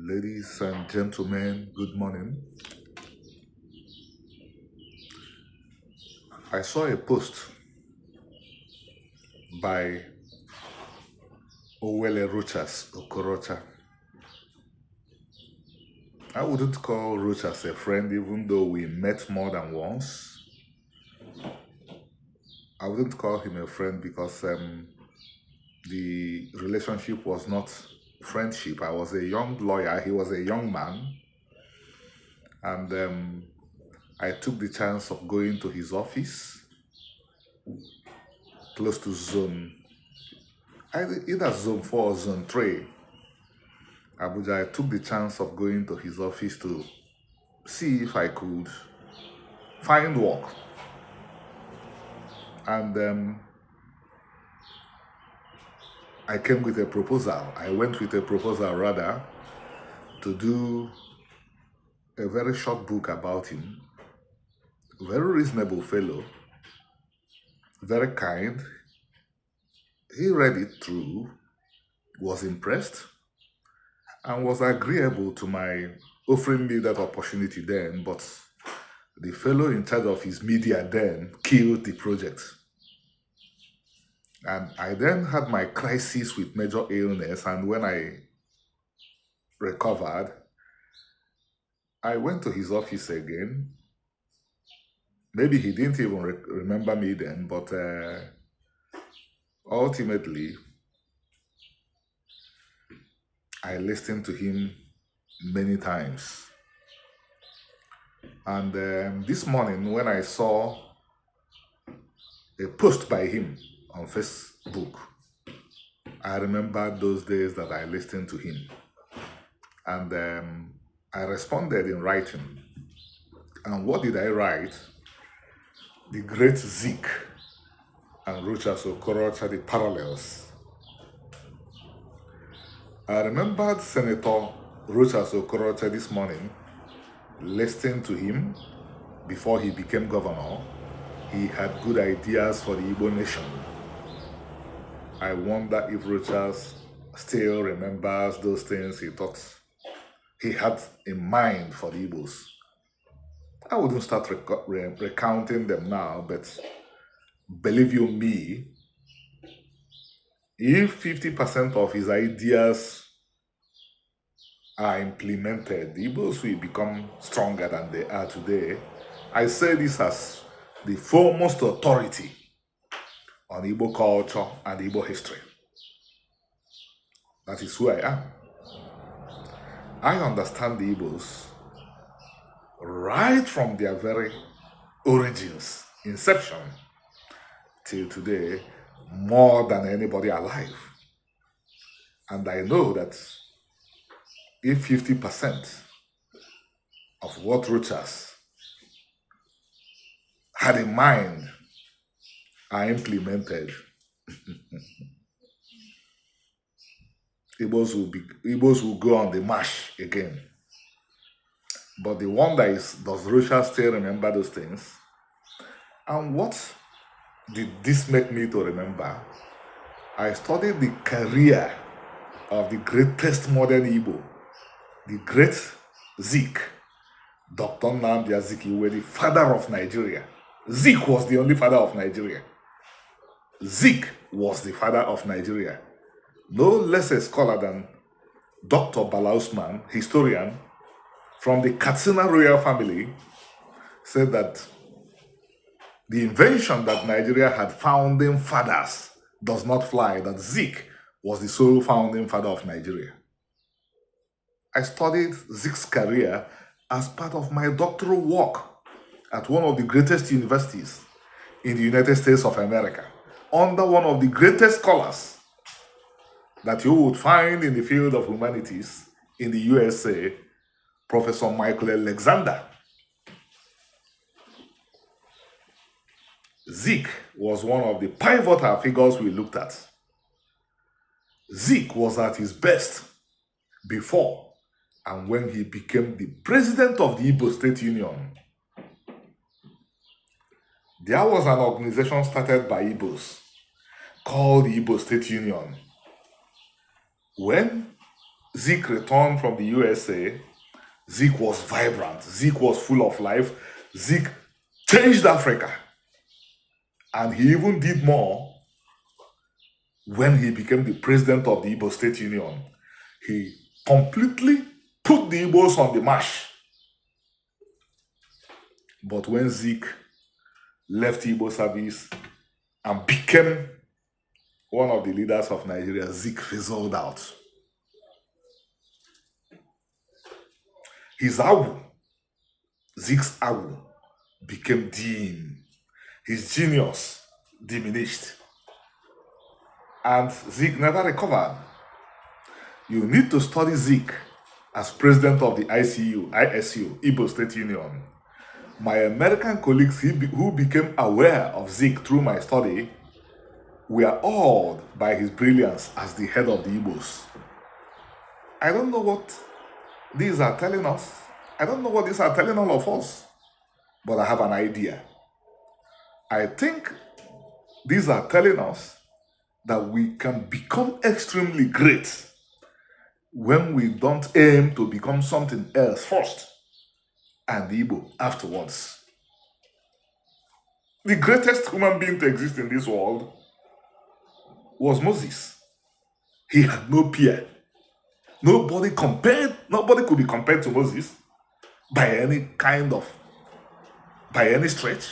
Ladies and gentlemen, good morning. I saw a post by Rochas Okorocha. I wouldn't call Rochas a friend even though we met more than once. I wouldn't call him a friend because the relationship was not friendship. I was a young lawyer, he was a young man, and I took the chance of going to his office close to either zone 4 or zone 3, Abuja. I took the chance of going to his office to see if I could find work. And I came with a proposal. I went with a proposal rather to do a very short book about him. Very reasonable fellow, very kind. He read it through, was impressed, and was agreeable to my offering me that opportunity then, but the fellow in charge of his media then killed the project. And I then had my crisis with major illness, and when I recovered, I went to his office again. Maybe he didn't even remember me then, but ultimately, I listened to him many times. And this morning, when I saw a post by him on Facebook, I remembered those days that I listened to him. And I responded in writing. And what did I write? The great Zeke and Rochas Okorocha, the parallels. I remembered Senator Rochas Okorocha this morning, listening to him before he became governor. He had good ideas for the Igbo nation. I wonder if Rochas still remembers those things he thought he had in mind for the Igbos. I wouldn't start recounting them now, but believe you me, if 50% of his ideas are implemented, the Igbos will become stronger than they are today. I say this as the foremost authority on Igbo culture and Igbo history. That is who I am. I understand the Igbos right from their very origins, inception, till today, more than anybody alive. And I know that if 50% of what Rochas had in mind are implemented, Igbos will go on the march again. But the wonder is, does Rochas still remember those things? And what did this make me to remember? I studied the career of the greatest modern Igbo, the great Zeke, Dr. Nnamdi Azikiwe, the father of Nigeria. Zeke was the only father of Nigeria. Zeke was the father of Nigeria. No less a scholar than Dr. Bala Usman, historian from the Katsina royal family, said that the invention that Nigeria had founding fathers does not fly, that Zeke was the sole founding father of Nigeria. I studied Zeke's career as part of my doctoral work at one of the greatest universities in the United States of America, under one of the greatest scholars that you would find in the field of humanities in the USA, Professor Michael Alexander. Zeke was one of the pivotal figures we looked at. Zeke was at his best before and when he became the president of the Igbo State Union. There was an organization started by Igbos called the Igbo State Union. When Zeke returned from the USA, Zeke was vibrant. Zeke was full of life. Zeke changed Africa. And he even did more when he became the president of the Igbo State Union. He completely put the Igbos on the march. But when Zeke left Igbo service and became one of the leaders of Nigeria, Zeke fizzled out. His Awu, Zeke's Awu, became dim. His genius diminished. And Zeke never recovered. You need to study Zeke as president of the ISU, Igbo State Union. My American colleagues who became aware of Zeke through my study were awed by his brilliance as the head of the Igbos. I don't know what these are telling us. I don't know what these are telling all of us, but I have an idea. I think these are telling us that we can become extremely great when we don't aim to become something else first and the Igbo afterwards. The greatest human being to exist in this world was Moses. He had no peer. Nobody could be compared to Moses by any stretch.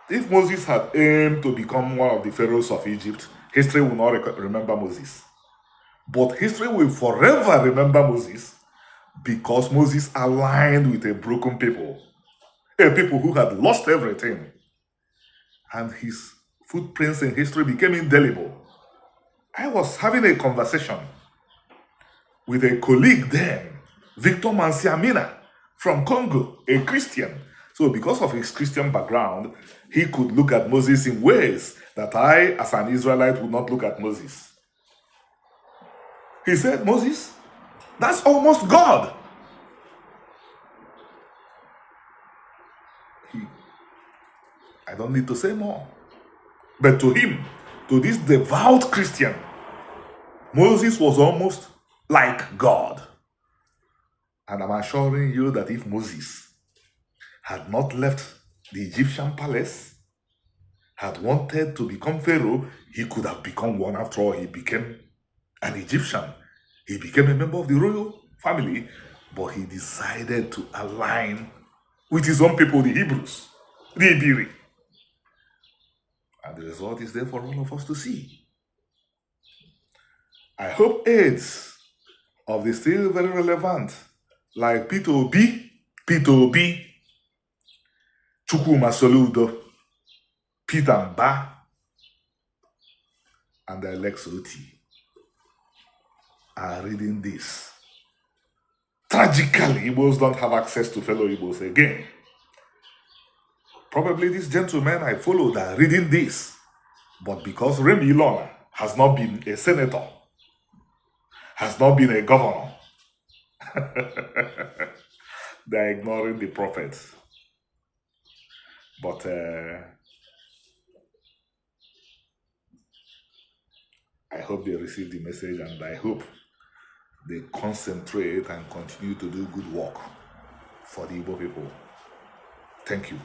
If Moses had aimed to become one of the pharaohs of Egypt, history will not remember Moses. But history will forever remember Moses because Moses aligned with a broken people, a people who had lost everything. And his footprints in history became indelible. I was having a conversation with a colleague then, Victor Mansiamina from Congo, a Christian. So because of his Christian background, he could look at Moses in ways that I, as an Israelite, would not look at Moses. He said, Moses, that's almost God. I don't need to say more. But to him, to this devout Christian, Moses was almost like God. And I'm assuring you that if Moses had not left the Egyptian palace, had wanted to become Pharaoh, he could have become one. After all, he became an Egyptian. He became a member of the royal family, but he decided to align with his own people, the Hebrews, the Ibiri. And the result is there for all of us to see. I hope aides of the still very relevant, like Peter Obi, Chukwuma Soludo, Peter Mba, and Alex Oti are reading this. Tragically, Igbos don't have access to fellow Igbos again. Probably these gentlemen I followed are reading this, but because Remi Ilona has not been a senator, has not been a governor, they're ignoring the prophets. But I hope they receive the message, and I hope they concentrate and continue to do good work for the Igbo people. Thank you.